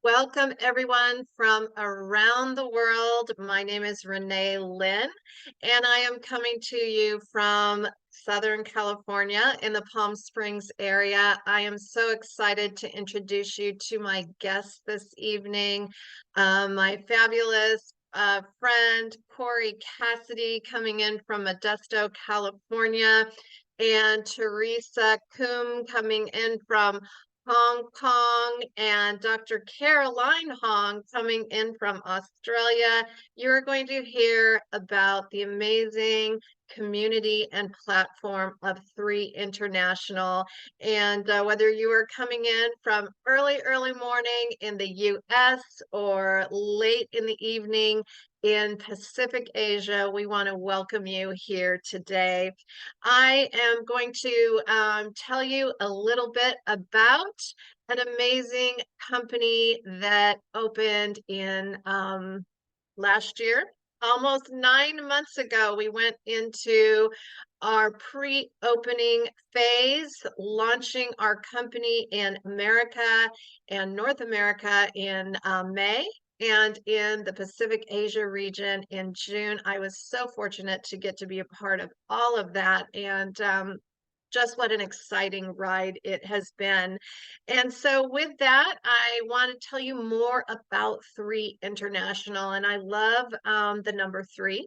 Welcome, everyone from around the world. My name is Renee Lynn, and I am coming to you from Southern California in the Palm Springs area. I am so excited to introduce you to my guest this evening, my fabulous friend, Cori Cassidy, coming in from Modesto, California, and Teresa Kum coming in from Hong Kong, and Dr. Caroline Hong coming in from Australia. You're going to hear about the amazing community and platform of 3 International. And whether you are coming in from early morning in the US or late in the evening in Pacific Asia, we want to welcome you here today. I am going to tell you a little bit about an amazing company that opened in last year. Almost 9 months ago, we went into our pre-opening phase, launching our company in America and North America in May, and in the Pacific Asia region in June. I was so fortunate to get to be a part of all of that, and just what an exciting ride it has been. And so with that, I want to tell you more about 3 International, and I love the number 3.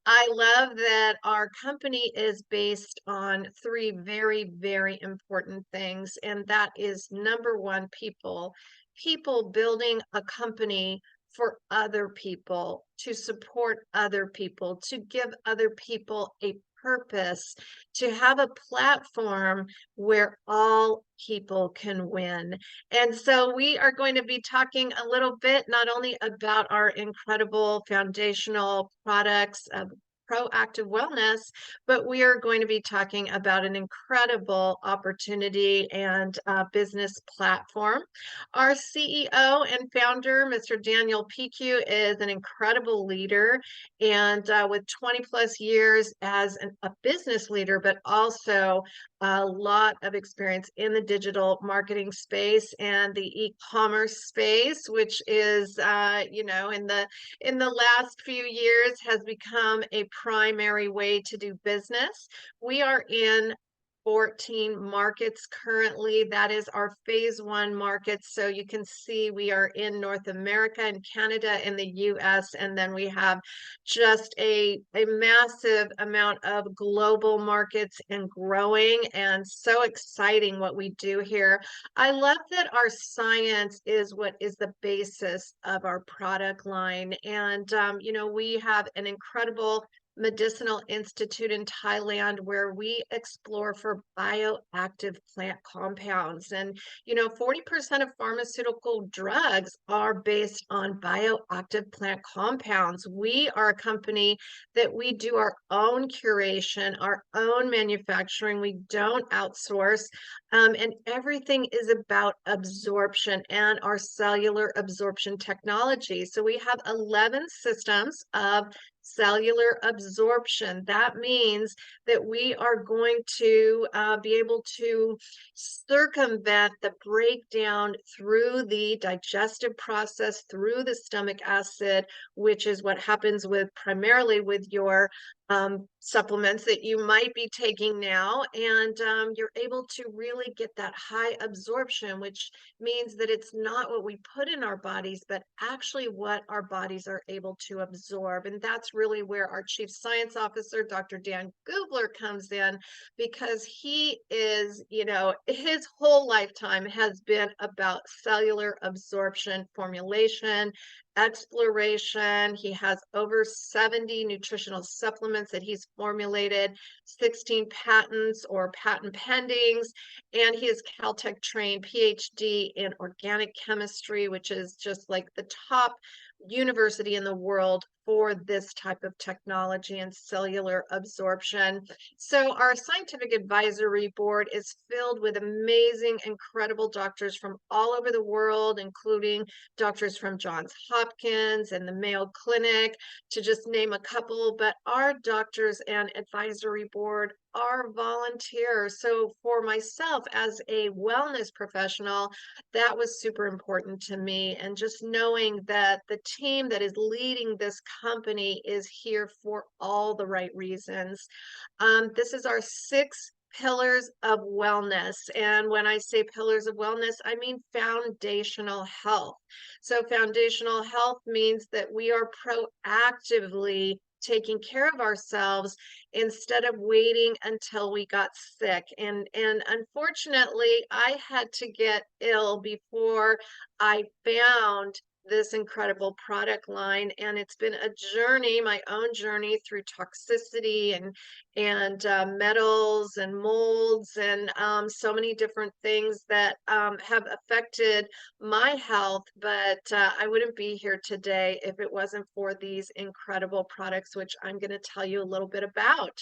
I love that our company is based on 3 very important things, and that is number one, people. People building a company for other people, to support other people, to give other people a purpose, to have a platform where all people can win. And so we are going to be talking a little bit not only about our incredible foundational products of proactive wellness, but we are going to be talking about an incredible opportunity and business platform. Our CEO and founder, Mr. Daniel PQ, is an incredible leader, and with 20 plus years as a business leader, but also a lot of experience in the digital marketing space and the e-commerce space, which is, in the last few years has become a primary way to do business. We are in 14 markets currently. That is our phase 1 market. So you can see we are in North America and Canada and the US, and then we have just a massive amount of global markets and growing, and so exciting what we do here. I love that our science is what is the basis of our product line. And, we have an incredible medicinal institute in Thailand where we explore for bioactive plant compounds. And, 40% of pharmaceutical drugs are based on bioactive plant compounds. We are a company that we do our own curation, our own manufacturing. We don't outsource. And everything is about absorption and our cellular absorption technology. So we have 11 systems of cellular absorption. That means that we are going to be able to circumvent the breakdown through the digestive process, through the stomach acid, which is what happens with primarily with your supplements that you might be taking now. And you're able to really get that high absorption, which means that it's not what we put in our bodies, but actually what our bodies are able to absorb. And that's really where our Chief Science Officer, Dr. Dan Gubler, comes in, because he is, his whole lifetime has been about cellular absorption, formulation, exploration. He has over 70 nutritional supplements that he's formulated, 16 patents or patent pendings, and he is Caltech trained, PhD in organic chemistry, which is just like the top university in the world for this type of technology and cellular absorption. So our scientific advisory board is filled with amazing, incredible doctors from all over the world, including doctors from Johns Hopkins and the Mayo Clinic, to just name a couple. But our doctors and advisory board are volunteers. So for myself as a wellness professional, that was super important to me. And just knowing that the team that is leading this company is here for all the right reasons. This is our six pillars of wellness. And when I say pillars of wellness, I mean foundational health. So, foundational health means that we are proactively taking care of ourselves instead of waiting until we got sick. And unfortunately, I had to get ill before I found this incredible product line, and it's been a journey, my own journey through toxicity and metals and molds and so many different things that have affected my health. But I wouldn't be here today if it wasn't for these incredible products, which I'm going to tell you a little bit about.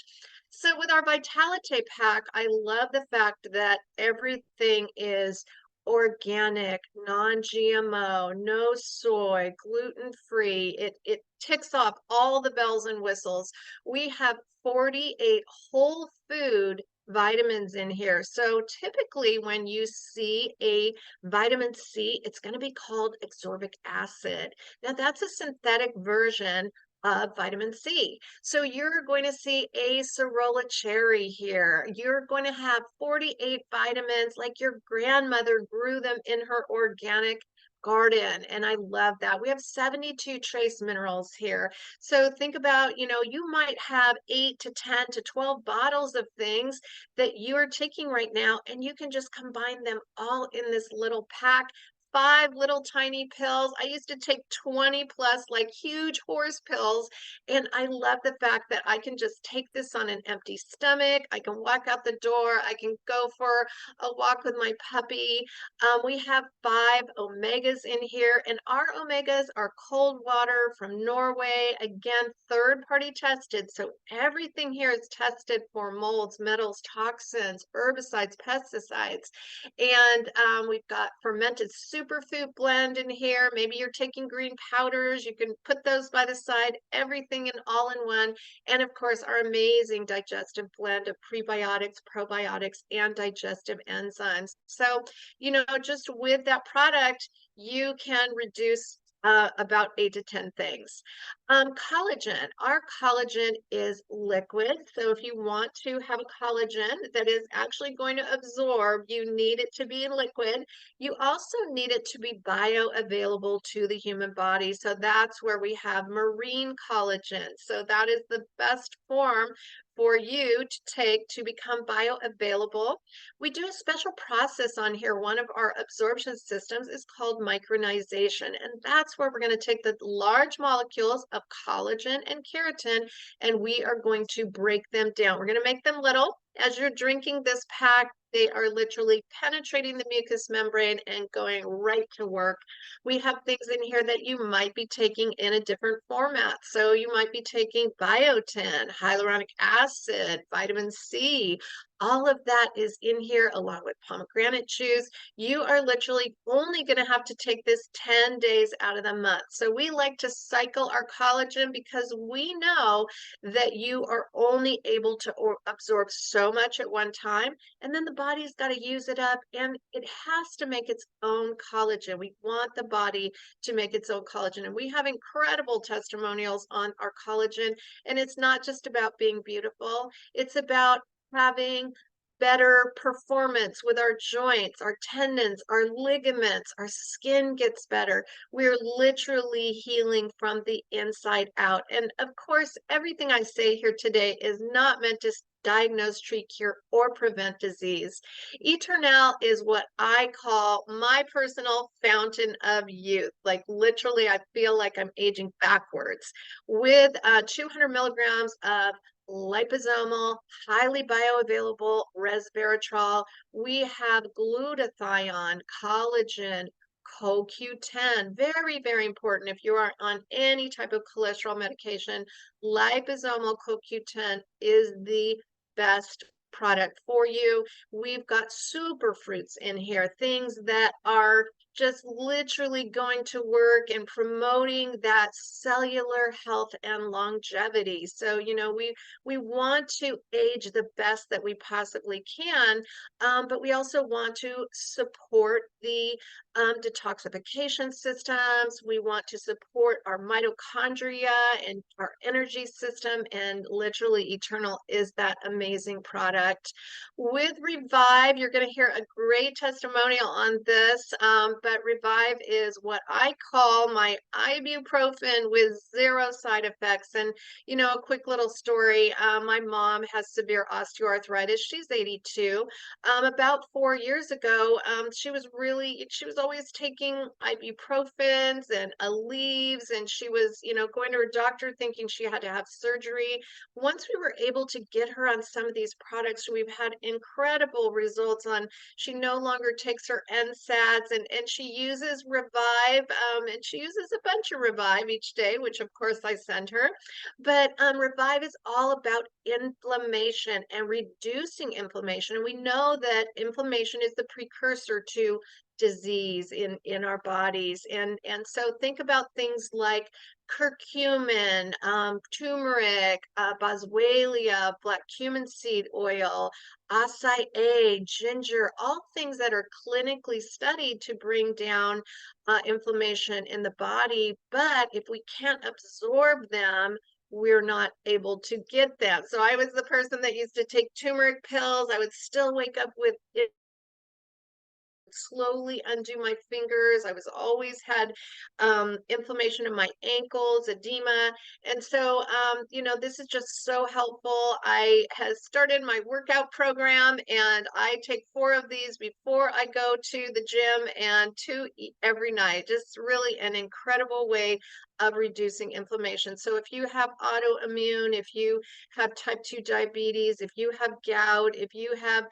So with our Vitalite pack, I love the fact that everything is organic, non-GMO, no soy, gluten-free. It ticks off all the bells and whistles. We have 48 whole food vitamins in here. So typically when you see a vitamin C, it's going to be called ascorbic acid. Now that's a synthetic version of vitamin C. So you're going to see acerola cherry here. You're going to have 48 vitamins like your grandmother grew them in her organic garden. And I love that. We have 72 trace minerals here. So think about, you might have 8 to 10 to 12 bottles of things that you are taking right now, and you can just combine them all in this little pack. 5 little tiny pills. I used to take 20 plus, like huge horse pills. And I love the fact that I can just take this on an empty stomach. I can walk out the door. I can go for a walk with my puppy. We have 5 omegas in here, and our omegas are cold water from Norway. Again, third party tested. So everything here is tested for molds, metals, toxins, herbicides, pesticides. And we've got fermented superfood blend in here. Maybe you're taking green powders. You can put those by the side, everything in all in one. And of course, our amazing digestive blend of prebiotics, probiotics, and digestive enzymes. So, just with that product, you can reduce about 8 to 10 things. Collagen. Our collagen is liquid. So if you want to have a collagen that is actually going to absorb, you need it to be in liquid. You also need it to be bioavailable to the human body. So that's where we have marine collagen. So that is the best form for you to take to become bioavailable. We do a special process on here. One of our absorption systems is called micronization, and that's where we're going to take the large molecules of collagen and keratin, and we are going to break them down. We're going to make them little. As you're drinking this pack, they are literally penetrating the mucous membrane and going right to work. We have things in here that you might be taking in a different format. So you might be taking biotin, hyaluronic acid, vitamin C. All of that is in here along with pomegranate juice. You are literally only going to have to take this 10 days out of the month. So we like to cycle our collagen because we know that you are only able to absorb so much at one time, and then the body's got to use it up, and it has to make its own collagen. We want the body to make its own collagen, and we have incredible testimonials on our collagen. And it's not just about being beautiful, it's about having better performance with our joints, our tendons, our ligaments, our skin gets better. We're literally healing from the inside out. And of course, everything I say here today is not meant to diagnose, treat, cure, or prevent disease. Eternal is what I call my personal fountain of youth. Like literally, I feel like I'm aging backwards with 200 milligrams of liposomal, highly bioavailable resveratrol. We have glutathione, collagen, CoQ10. Very, very important if you are on any type of cholesterol medication. Liposomal CoQ10 is the best product for you. We've got super fruits in here, things that are just literally going to work and promoting that cellular health and longevity. So, we want to age the best that we possibly can, but we also want to support the detoxification systems. We want to support our mitochondria and our energy system, and literally Eternal is that amazing product. With Revive, you're going to hear a great testimonial on this, but Revive is what I call my ibuprofen with zero side effects. And, a quick little story. My mom has severe osteoarthritis. She's 82. About 4 years ago, she was always taking ibuprofens and Aleve, and she was, going to her doctor thinking she had to have surgery. Once we were able to get her on some of these products, we've had incredible results on, she no longer takes her NSAIDs, and she uses Revive, and she uses a bunch of Revive each day, which of course I send her. But Revive is all about inflammation and reducing inflammation. And we know that inflammation is the precursor to disease in our bodies. And so think about things like curcumin, turmeric, boswellia, black cumin seed oil, acai, ginger, all things that are clinically studied to bring down inflammation in the body. But if we can't absorb them, we're not able to get them. So I was the person that used to take turmeric pills. I would still wake up with it, slowly undo my fingers. I was always had inflammation in my ankles, edema. And so, this is just so helpful. I has started my workout program, and I take 4 of these before I go to the gym, and 2 every night. Just really an incredible way of reducing inflammation. So if you have autoimmune, if you have type 2 diabetes, if you have gout, if you have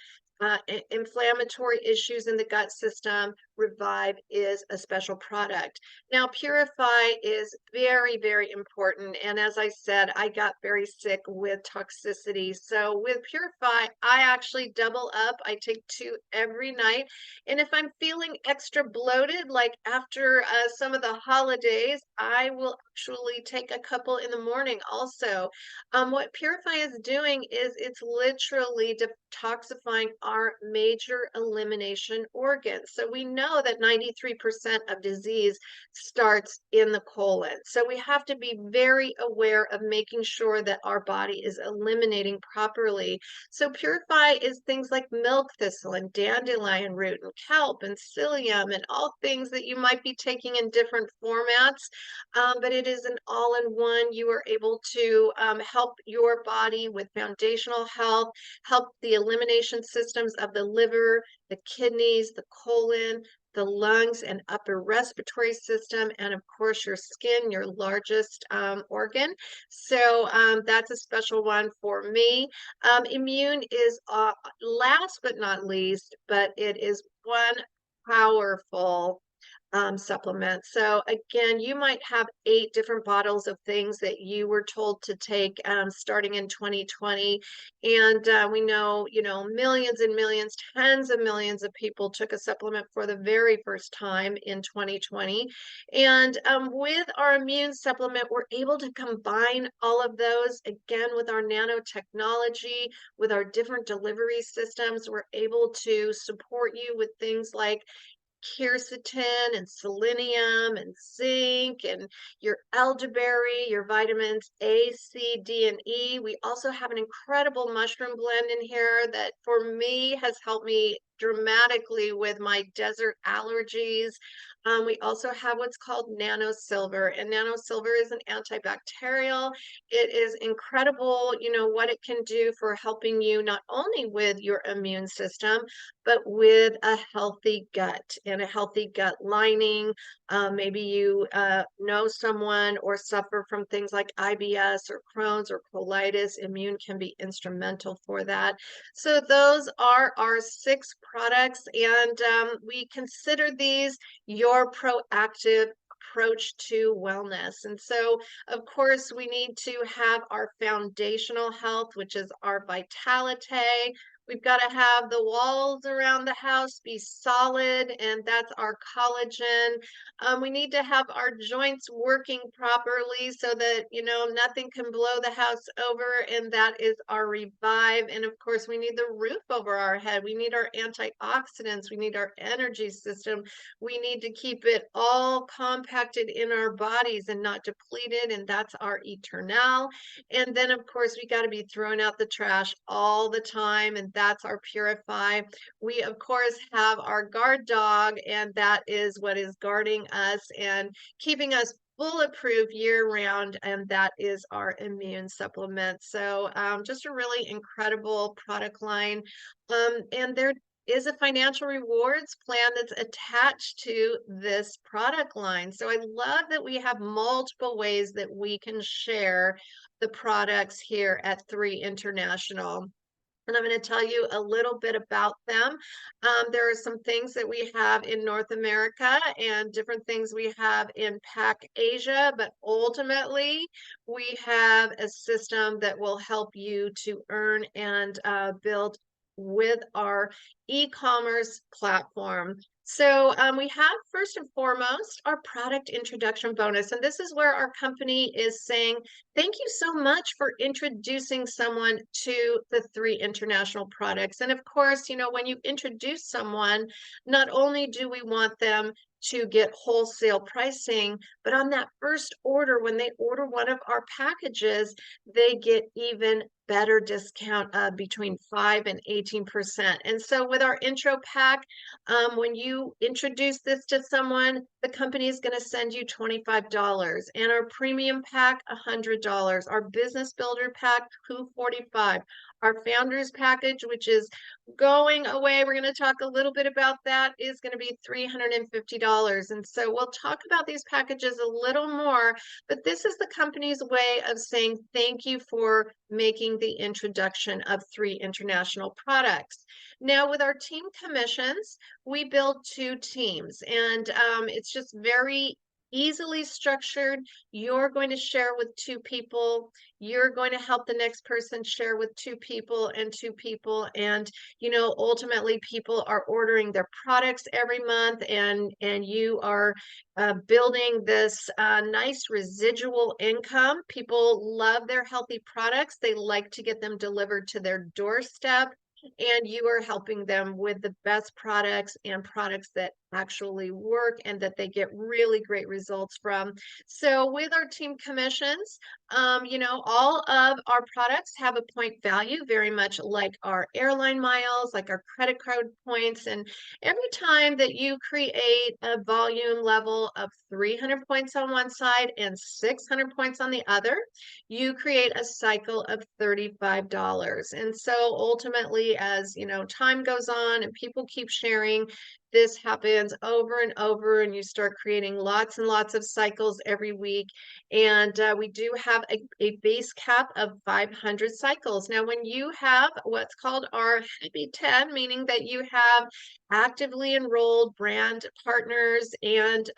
inflammatory issues in the gut system, Revive is a special product. Now, Purify is very, very important. And as I said, I got very sick with toxicity. So with Purify, I actually double up. I take 2 every night. And if I'm feeling extra bloated, like after some of the holidays, I will actually take a couple in the morning also. What Purify is doing is it's literally detoxifying our major elimination organs. So we know that 93% of disease starts in the colon. So we have to be very aware of making sure that our body is eliminating properly. So Purify is things like milk thistle and dandelion root and kelp and psyllium and all things that you might be taking in different formats, but it is an all-in-one. You are able to help your body with foundational health, help the elimination systems of the liver, the kidneys, the colon, the lungs and upper respiratory system, and of course your skin, your largest organ. So that's a special one for me. Immune is last but not least, but it is one powerful supplement. So again, you might have 8 different bottles of things that you were told to take starting in 2020. And we know, millions and millions, tens of millions of people took a supplement for the very first time in 2020. And with our immune supplement, we're able to combine all of those again with our nanotechnology, with our different delivery systems. We're able to support you with things like quercetin and selenium and zinc and your elderberry, your vitamins A, C, D, and E. We also have an incredible mushroom blend in here that for me has helped me dramatically with my desert allergies. We also have what's called nano silver, and nano silver is an antibacterial. It is incredible, what it can do for helping you not only with your immune system, but with a healthy gut and a healthy gut lining. Maybe you know someone or suffer from things like IBS or Crohn's or colitis. Immune can be instrumental for that. So those are our 6 products, and we consider these your proactive approach to wellness. And so, of course, we need to have our foundational health, which is our vitality. We've got to have the walls around the house be solid, and that's our collagen. We need to have our joints working properly so that, you know, nothing can blow the house over, and that is our revive. And of course, we need the roof over our head. We need our antioxidants. We need our energy system. We need to keep it all compacted in our bodies and not depleted, and that's our eternal. And then, of course, we got to be throwing out the trash all the time, and that's our purify. We, of course, have our guard dog, and that is what is guarding us and keeping us bulletproof year round, and that is our immune supplement. So, just a really incredible product line. And there is a financial rewards plan that's attached to this product line. So I love that we have multiple ways that we can share the products here at 3 International. And I'm going to tell you a little bit about them. There are some things that we have in North America and different things we have in PAC Asia, but ultimately we have a system that will help you to earn and build with our e-commerce platform. So we have first and foremost our product introduction bonus, and this is where our company is saying, thank you so much for introducing someone to the 3 International products. And of course, you know, when you introduce someone, not only do we want them to get wholesale pricing, but on that first order, when they order one of our packages, they get even better discount of between 5 and 18%. And so with our intro pack, when you introduce this to someone, the company is going to send you $25, and our premium pack, $100, our business builder pack, $245, our founders package, which is going away, we're going to talk a little bit about that, is going to be $350. And so we'll talk about these packages a little more, but this is the company's way of saying thank you for making the introduction of 3 International products. Now, with our team commissions, we build 2 teams, and it's just very easily structured. You're going to share with 2 people. You're going to help the next person share with 2 people and 2 people. And, you know, ultimately people are ordering their products every month, and you are building this nice residual income. People love their healthy products. They like to get them delivered to their doorstep, and you are helping them with the best products and products that actually work and that they get really great results from. So with our team commissions, you know, all of our products have a point value, very much like our airline miles, like our credit card points. And every time that you create a volume level of 300 points on one side and 600 points on the other, you create a cycle of $35. And so ultimately, as you know, time goes on and people keep sharing, this happens over and over, and you start creating lots and lots of cycles every week. And we do have a base cap of 500 cycles. Now, when you have what's called our Happy 10, meaning that you have actively enrolled brand partners and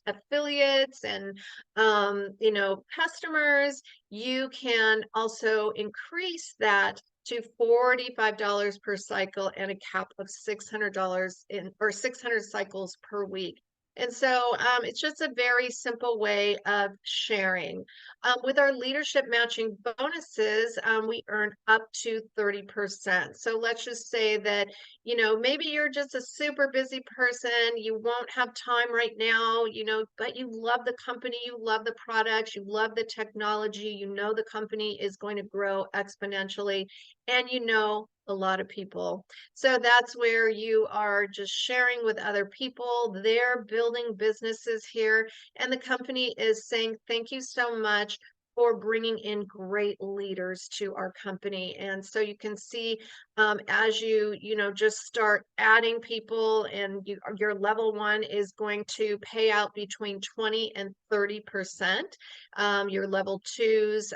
affiliates and you know, customers, you can also increase that to $45 per cycle and a cap of $600 in, or 600 cycles per week. And so it's just a very simple way of sharing. With our leadership matching bonuses, we earn up to 30%. So let's just say that, you know, maybe you're just a super busy person, you won't have time right now, you know, but you love the company, you love the products, you love the technology, you know the company is going to grow exponentially, and you know a lot of people. So that's where you are just sharing with other people. They're building businesses here, and the company is saying, thank you so much for bringing in great leaders to our company. And so you can see as you know, just start adding people, and your level 1 is going to pay out between 20 and 30%. Your level 2s,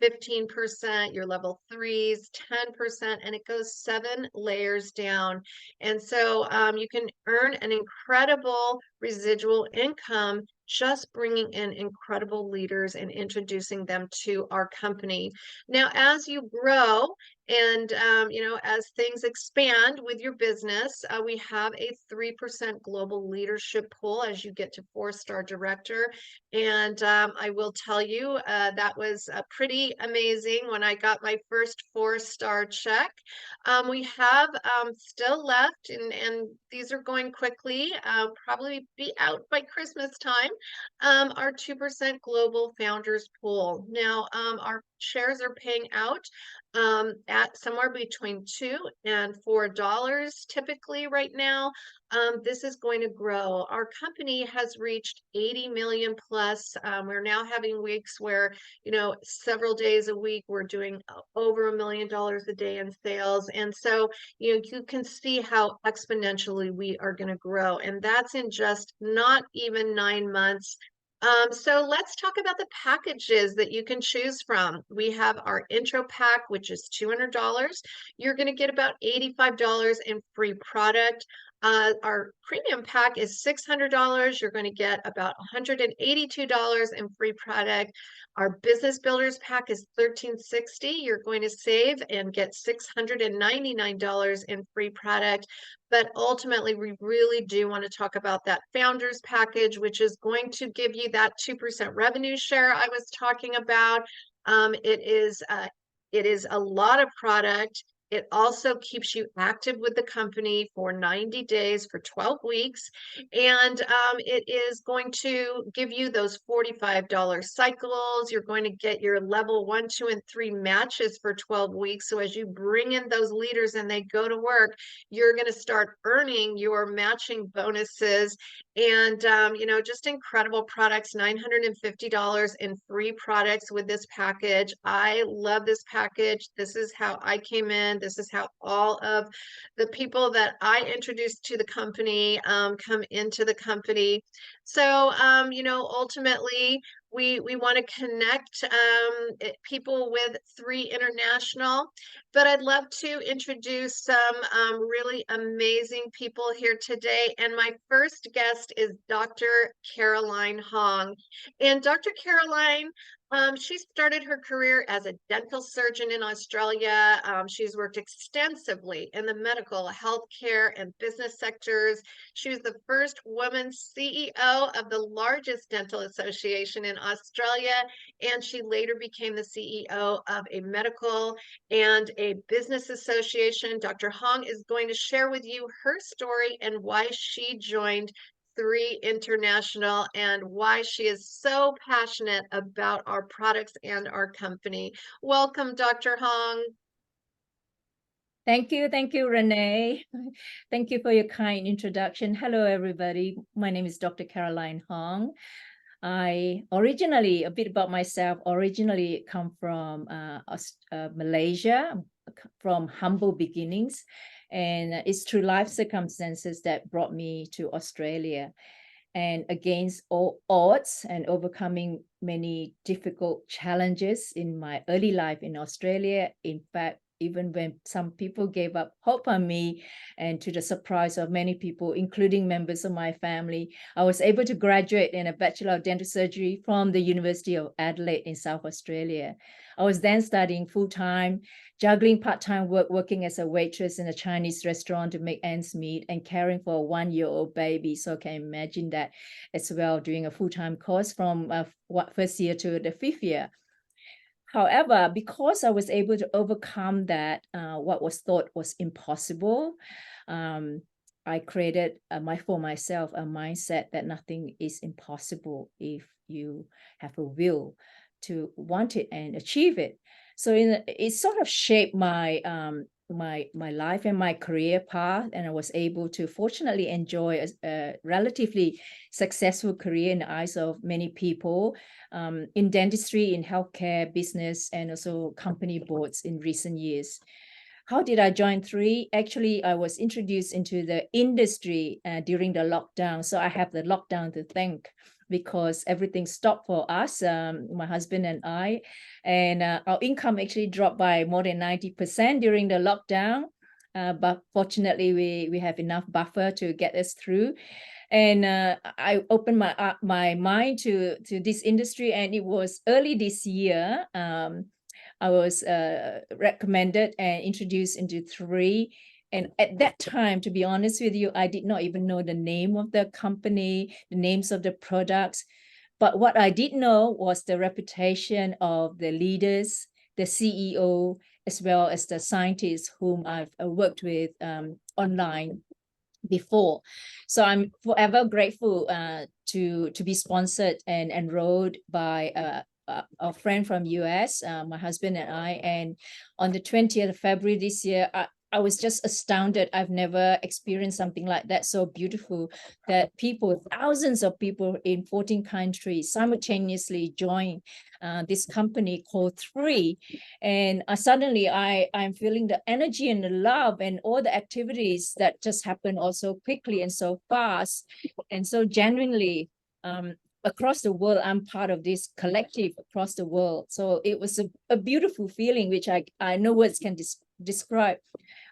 15%, your level 3s, 10%, and it goes 7 layers down. And so you can earn an incredible residual income just bringing in incredible leaders and introducing them to our company. Now, as you grow And, as things expand with your business, we have a 3% global leadership pool as you get to 4-star director. And I will tell you, that was pretty amazing when I got my first 4-star check. We have still left, and these are going quickly, probably be out by Christmas time, our 2% global founders pool. Now, our shares are paying out at somewhere between $2 and $4 typically right now. This is going to grow. Our company has reached 80 million plus. We're now having weeks where, several days a week, we're doing over $1 million a day in sales. And so, you can see how exponentially we are going to grow. And that's in just not even 9 months. So let's talk about the packages that you can choose from. We have our intro pack, which is $200. You're going to get about $85 in free product. Our premium pack is $600. You're going to get about $182 in free product. Our business builders pack is $1360. You're going to save and get $699 in free product. But ultimately, we really do want to talk about that founders package, which is going to give you that 2% revenue share I was talking about. It is a lot of product. It also keeps you active with the company for 90 days, for 12 weeks. And it is going to give you those $45 cycles. You're going to get your level 1, 2, and 3 matches for 12 weeks. So as you bring in those leaders and they go to work, you're going to start earning your matching bonuses. And, just incredible products, $950 in free products with this package. I love this package. This is how I came in. This is how all of the people that I introduced to the company come into the company. So, ultimately, we want to connect people with 3 International, but I'd love to introduce some really amazing people here today. And my first guest is Dr. Caroline Hong. And Dr. Caroline, she started her career as a dental surgeon in Australia. She's worked extensively in the medical, healthcare, and business sectors. She was the first woman CEO of the largest dental association in Australia, and she later became the CEO of a medical and a business association. Dr. Hong is going to share with you her story and why she joined 3 International and why she is so passionate about our products and our company. Welcome, Dr. Hong. Thank you, Renee. Thank you for your kind introduction. Hello, everybody. My name is Dr. Caroline Hong. I originally, a bit about myself, originally come from Malaysia, from humble beginnings. And it's through life circumstances that brought me to Australia. And against all odds and overcoming many difficult challenges in my early life in Australia, in fact, even when some people gave up hope on me, and to the surprise of many people, including members of my family, I was able to graduate in a Bachelor of Dental Surgery from the University of Adelaide in South Australia. I was then studying full-time, juggling part-time work, working as a waitress in a Chinese restaurant to make ends meet, and caring for a 1-year-old baby. So I can imagine that as well, doing a full-time course from first year to the 5th year. However, because I was able to overcome that, what was thought was impossible, I created for myself a mindset that nothing is impossible if you have a will to want it and achieve it. So it sort of shaped my my life and my career path, and I was able to fortunately enjoy a relatively successful career in the eyes of many people in dentistry, in healthcare, business, and also company boards in recent years. How did I join 3? Actually, I was introduced into the industry during the lockdown. So I have the lockdown to thank, because everything stopped for us, my husband and I, and our income actually dropped by more than 90% during the lockdown. But fortunately, we have enough buffer to get us through. And I opened my mind to this industry, and it was early this year. I was recommended and introduced into 3. And at that time, to be honest with you, I did not even know the name of the company, the names of the products. But what I did know was the reputation of the leaders, the CEO, as well as the scientists whom I've worked with online before. So I'm forever grateful to be sponsored and enrolled by a friend from US, my husband and I. And on the 20th of February this year, I was just astounded. I've never experienced something like that, so beautiful, that people, thousands of people in 14 countries simultaneously join this company called 3. And suddenly I'm feeling the energy and the love and all the activities that just happen also quickly and so fast and so genuinely across the world. I'm part of this collective across the world. So it was a beautiful feeling, which I no words can describe.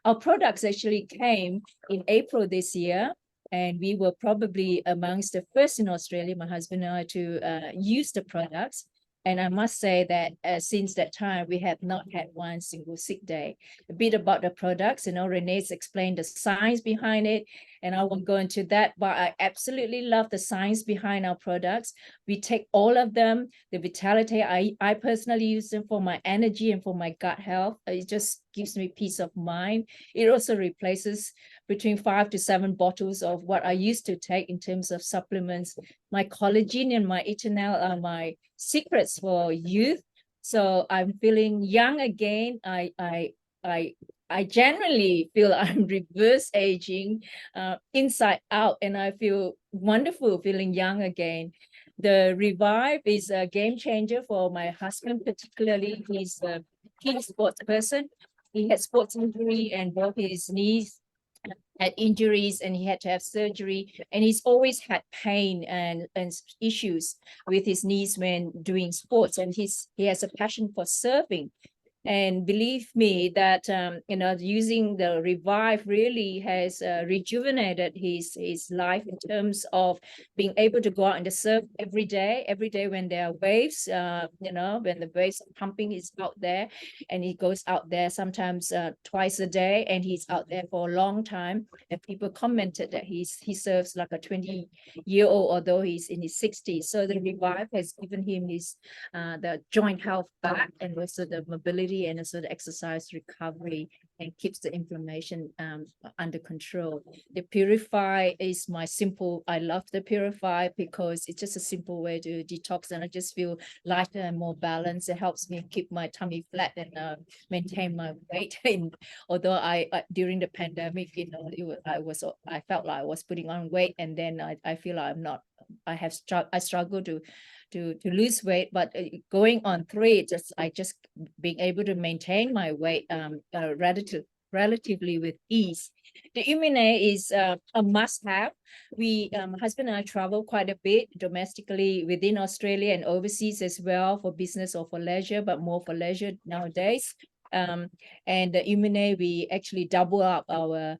Our products actually came in April this year, and we were probably amongst the first in Australia, my husband and I, to use the products. And I must say that since that time, we have not had one single sick day. A bit about the products, Renee's explained the science behind it, and I won't go into that, but I absolutely love the science behind our products. We take all of them, the vitality. I personally use them for my energy and for my gut health. It just gives me peace of mind. It also replaces between 5 to 7 bottles of what I used to take in terms of supplements. My collagen and my ethanol are my secrets for youth. So I'm feeling young again. I generally feel I'm reverse aging inside out, and I feel wonderful feeling young again. The Revive is a game changer for my husband, particularly. He's a team sports person. He had sports injury and both his knees had injuries, and he had to have surgery, and he's always had pain and issues with his knees when doing sports, and he has a passion for surfing. And believe me that using the Revive really has rejuvenated his life in terms of being able to go out and surf every day when there are waves, when the waves are pumping, he's out there, and he goes out there sometimes twice a day, and he's out there for a long time. And people commented that he surfs like a 20-year-old, although he's in his 60s. So the Revive has given him his the joint health back, and also the mobility, and also the exercise recovery, and keeps the inflammation under control. The Purify is I love the Purify because it's just a simple way to detox, and I just feel lighter and more balanced. It helps me keep my tummy flat and maintain my weight. And although I during the pandemic, I felt like I was putting on weight, and then I feel like I struggle to lose weight, but going on 3, I just being able to maintain my weight relatively with ease. The Imune is a must-have. My husband and I travel quite a bit domestically within Australia and overseas as well, for business or for leisure, but more for leisure nowadays. And the Imune, we actually double up our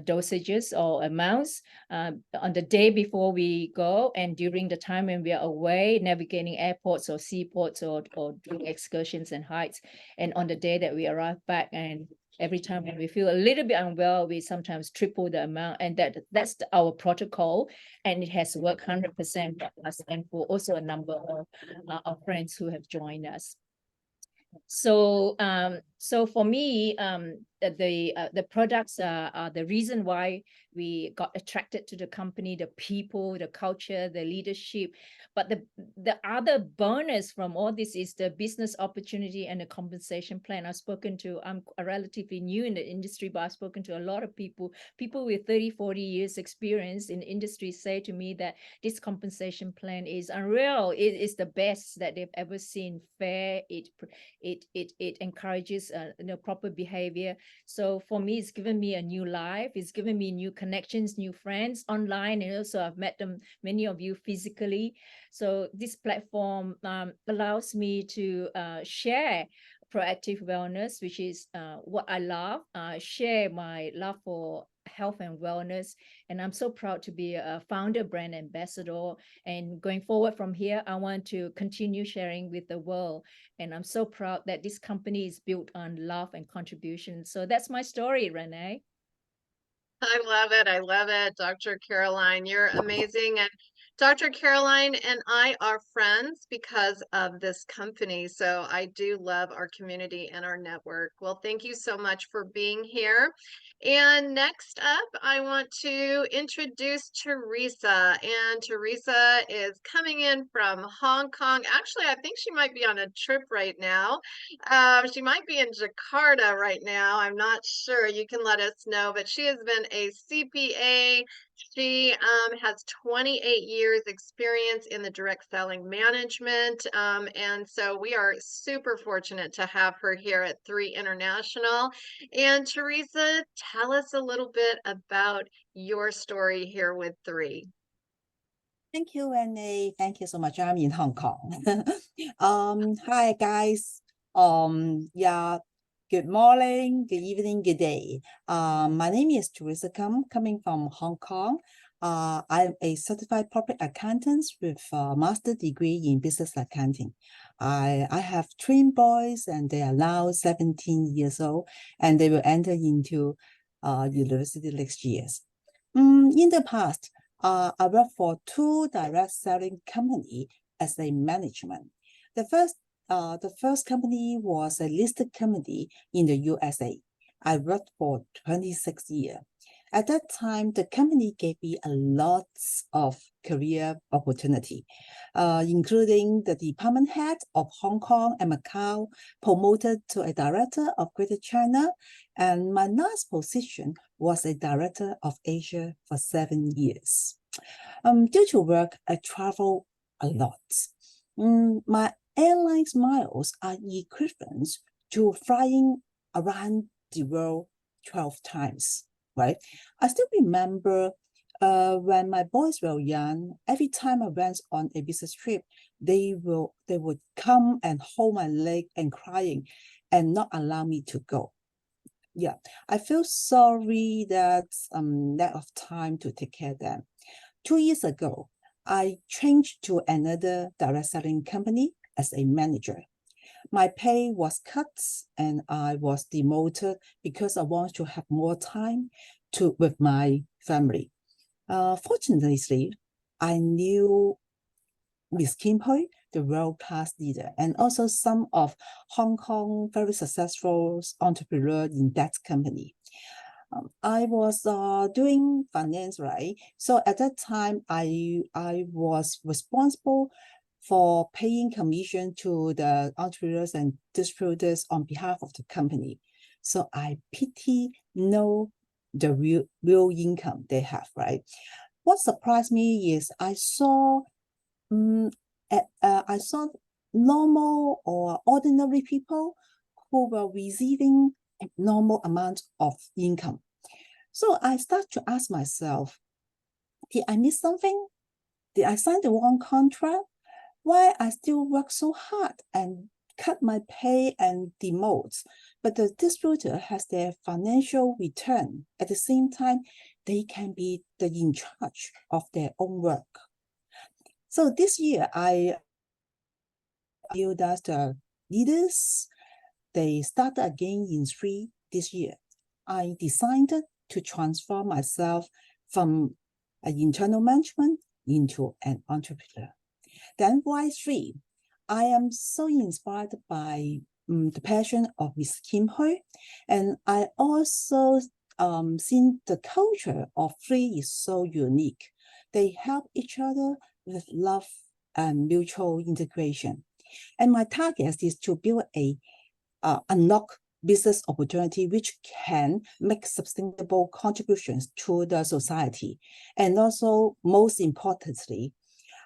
dosages or amounts on the day before we go, and during the time when we are away navigating airports or seaports or doing excursions and hikes, and on the day that we arrive back. And every time when we feel a little bit unwell, we sometimes triple the amount, and that's our protocol, and it has worked 100% for us and for also a number of our friends who have joined us. So for me, the products are the reason why we got attracted to the company, the people, the culture, the leadership. But the other bonus from all this is the business opportunity and the compensation plan. I'm relatively new in the industry, but I've spoken to a lot of people with 30, 40 years experience in the industry say to me that this compensation plan is unreal. It is the best that they've ever seen. Fair, it encourages proper behavior. So for me, it's given me a new life. It's given me new connections, new friends online, and also I've met many of you physically. So this platform allows me to share proactive wellness, which is what I love. Share my love for health and wellness. And I'm so proud to be a founder brand ambassador. And going forward from here, I want to continue sharing with the world. And I'm so proud that this company is built on love and contribution. So that's my story, Renee. I love it. I love it. Dr. Caroline, you're amazing. And Dr. Caroline and I are friends because of this company. So I do love our community and our network. Well, thank you so much for being here. And next up, I want to introduce Teresa. And Teresa is coming in from Hong Kong. Actually, I think she might be on a trip right now. She might be in Jakarta right now. I'm not sure. You can let us know. But she has been a CPA. She has 28 years experience in the direct selling management. And so we are super fortunate to have her here at 3 International. And Teresa, tell us a little bit about your story here with 3. Thank you, Renee. Thank you so much. I'm in Hong Kong. Hi guys. Yeah, good morning, good evening, good day. My name is Teresa Kum, coming from Hong Kong. I'm a certified public accountant with a master's degree in business accounting. I have twin boys and they are now 17 years old and they will enter into university next year. In the past, I worked for 2 direct selling companies as a management. The first company was a listed company in the USA. I worked for 26 years. At that time, the company gave me a lot of career opportunity, including the department head of Hong Kong and Macau, promoted to a director of Greater China, and my last position was a director of Asia for 7 years. Due to work, I travel a lot. My airline's miles are equivalent to flying around the world 12 times, right? I still remember when my boys were young, every time I went on a business trip, they would come and hold my leg and crying and not allow me to go. Yeah, I feel sorry that lack of time to take care of them. 2 years ago, I changed to another direct selling company as a manager. My pay was cut and I was demoted because I wanted to have more time with my family. Fortunately, I knew Ms. Kim Hui, the world-class leader, and also some of Hong Kong very successful entrepreneurs in that company. I was doing finance, right? So at that time, I was responsible for paying commission to the entrepreneurs and distributors on behalf of the company. So I know the real income they have, right? What surprised me is I saw normal or ordinary people who were receiving a normal amount of income. So I start to ask myself, did I miss something? Did I sign the wrong contract? Why I still work so hard and cut my pay and demote, but the distributor has their financial return. At the same time, they can be in charge of their own work. So this year, I feel that the leaders, they started again in 3 this year. I decided to transform myself from an internal management into an entrepreneur. Then why 3? I am so inspired by the passion of Ms. Kim Hui, and I also seen the culture of 3 is so unique. They help each other with love and mutual integration. And my target is to build a unlock business opportunity which can make sustainable contributions to the society. And also, most importantly,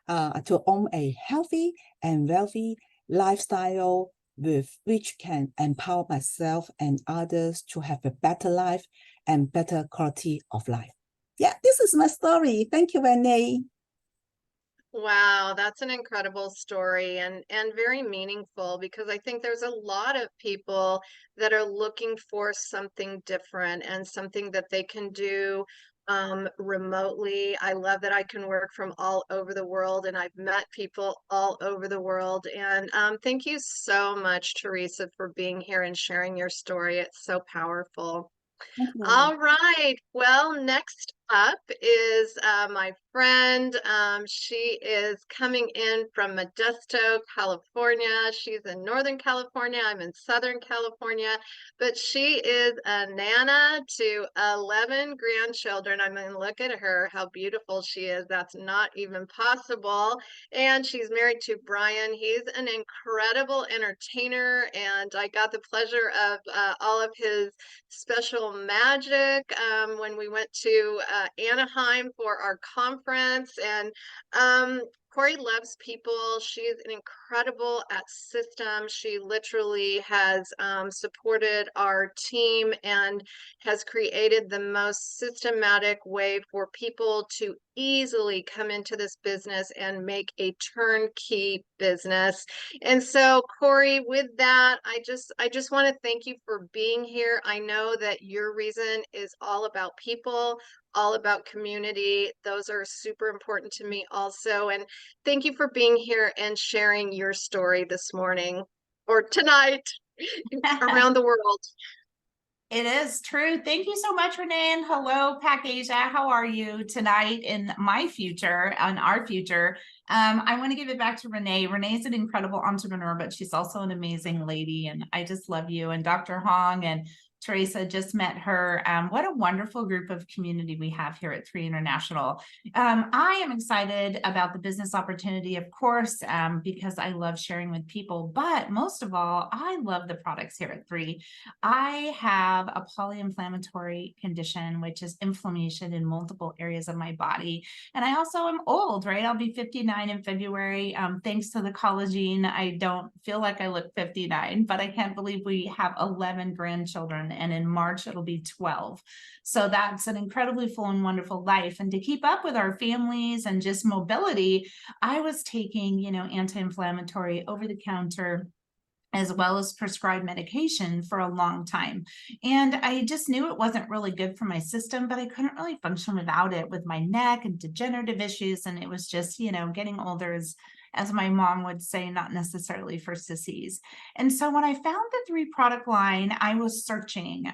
to own a healthy and wealthy lifestyle with which can empower myself and others to have a better life and better quality of life. Yeah, this is my story. Thank you, Renee. Wow, that's an incredible story and very meaningful because I think there's a lot of people that are looking for something different and something that they can do remotely. I love that I can work from all over the world and I've met people all over the world. And thank you so much, Teresa, for being here and sharing your story. It's so powerful. Thank you. All right. Well, next up is my friend. She is coming in from Modesto, California. She's in Northern California. I'm in Southern California, but she is a nana to 11 grandchildren. I mean, look at her, how beautiful she is. That's not even possible. And she's married to Brian. He's an incredible entertainer, and I got the pleasure of all of his special magic when we went to Anaheim for our conference. And Cori loves people. She's an incredible at systems. She literally has supported our team and has created the most systematic way for people to easily come into this business and make a turnkey business. And so, Cori, with that, I just want to thank you for being here. I know that your reason is all about people, all about community. Those are super important to me also. And thank you for being here and sharing your story this morning or tonight around the world. It is true. Thank you so much, Renee. And hello, Pac Asia. How are you tonight in my future, on our future? I want to give it back to Renee. Renee's an incredible entrepreneur, but she's also an amazing lady. And I just love you. And Dr. Hong and Teresa, just met her. What a wonderful group of community we have here at 3 International. I am excited about the business opportunity, of course, because I love sharing with people. But most of all, I love the products here at 3. I have a polyinflammatory condition, which is inflammation in multiple areas of my body. And I also am old, right? I'll be 59 in February. Thanks to the collagen, I don't feel like I look 59, but I can't believe we have 11 grandchildren. And in March, it'll be 12. So that's an incredibly full and wonderful life. And to keep up with our families and just mobility, I was taking, anti-inflammatory over the counter as well as prescribed medication for a long time. And I just knew it wasn't really good for my system, but I couldn't really function without it with my neck and degenerative issues. And it was just, getting older is, as my mom would say, not necessarily for sissies. And so when I found the 3 product line, I was searching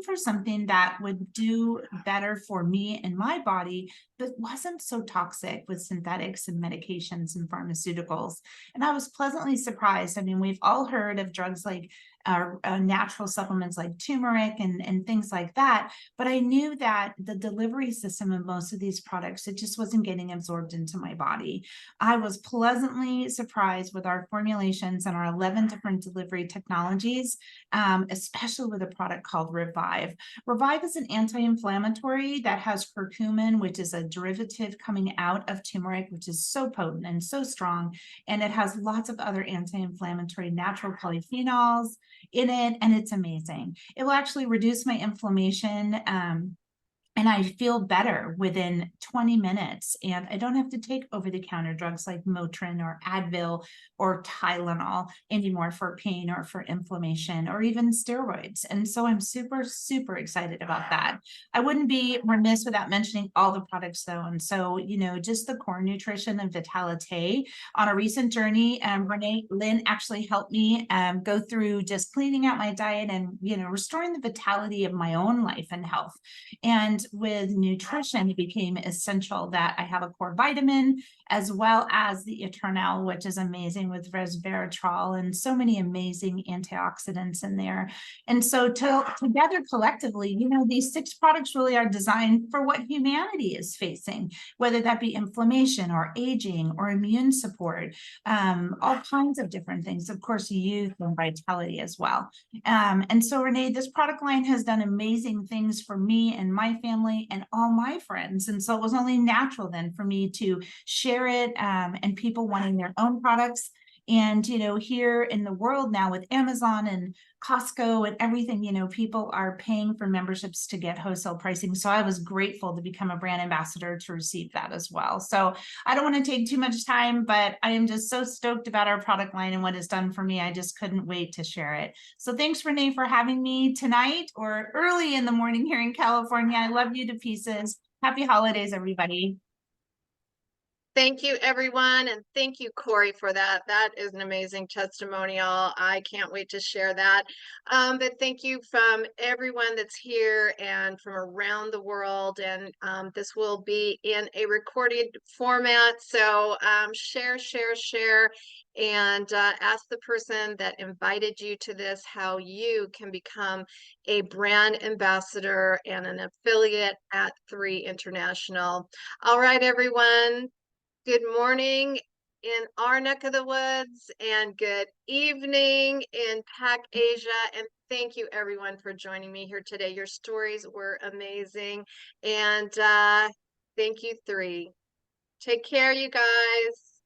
for something that would do better for me and my body, but wasn't so toxic with synthetics and medications and pharmaceuticals. And I was pleasantly surprised. I mean, we've all heard of drugs like natural supplements like turmeric and things like that. But I knew that the delivery system of most of these products, it just wasn't getting absorbed into my body. I was pleasantly surprised with our formulations and our 11 different delivery technologies, especially with a product called Revive. Revive is an anti-inflammatory that has curcumin, which is a derivative coming out of turmeric, which is so potent and so strong. And it has lots of other anti-inflammatory natural polyphenols in it, and it's amazing. It will actually reduce my inflammation, and I feel better within 20 minutes. And I don't have to take over-the-counter drugs like Motrin or Advil or Tylenol anymore for pain or for inflammation or even steroids. And so I'm super, super excited about that. I wouldn't be remiss without mentioning all the products though. And so, just the core nutrition and vitality. On a recent journey, RENEE LYNN actually helped me go through just cleaning out my diet and, restoring the vitality of my own life and health. And with nutrition, it became essential that I have a core vitamin as well as the Eternal, which is amazing with resveratrol and so many amazing antioxidants in there. And so together collectively, these 6 products really are designed for what humanity is facing, whether that be inflammation or aging or immune support, all kinds of different things, of course, youth and vitality as well. And so Renee, this product line has done amazing things for me and my family and all my friends. And so it was only natural then for me to share it, and people wanting their own products. And, here in the world now with Amazon and Costco and everything, people are paying for memberships to get wholesale pricing. So I was grateful to become a brand ambassador to receive that as well. So I don't want to take too much time, but I am just so stoked about our product line and what it's done for me. I just couldn't wait to share it. So thanks, Renee, for having me tonight or early in the morning here in California. I love you to pieces. Happy holidays, everybody. Thank you, everyone. And thank you, Cori, for that. That is an amazing testimonial. I can't wait to share that. But thank you from everyone that's here and from around the world. And this will be in a recorded format. So share, and ask the person that invited you to this how you can become a brand ambassador and an affiliate at 3 International. All right, everyone. Good morning in our neck of the woods and good evening in Pac Asia. And thank you everyone for joining me here today. Your stories were amazing. And thank you, 3. Take care, you guys.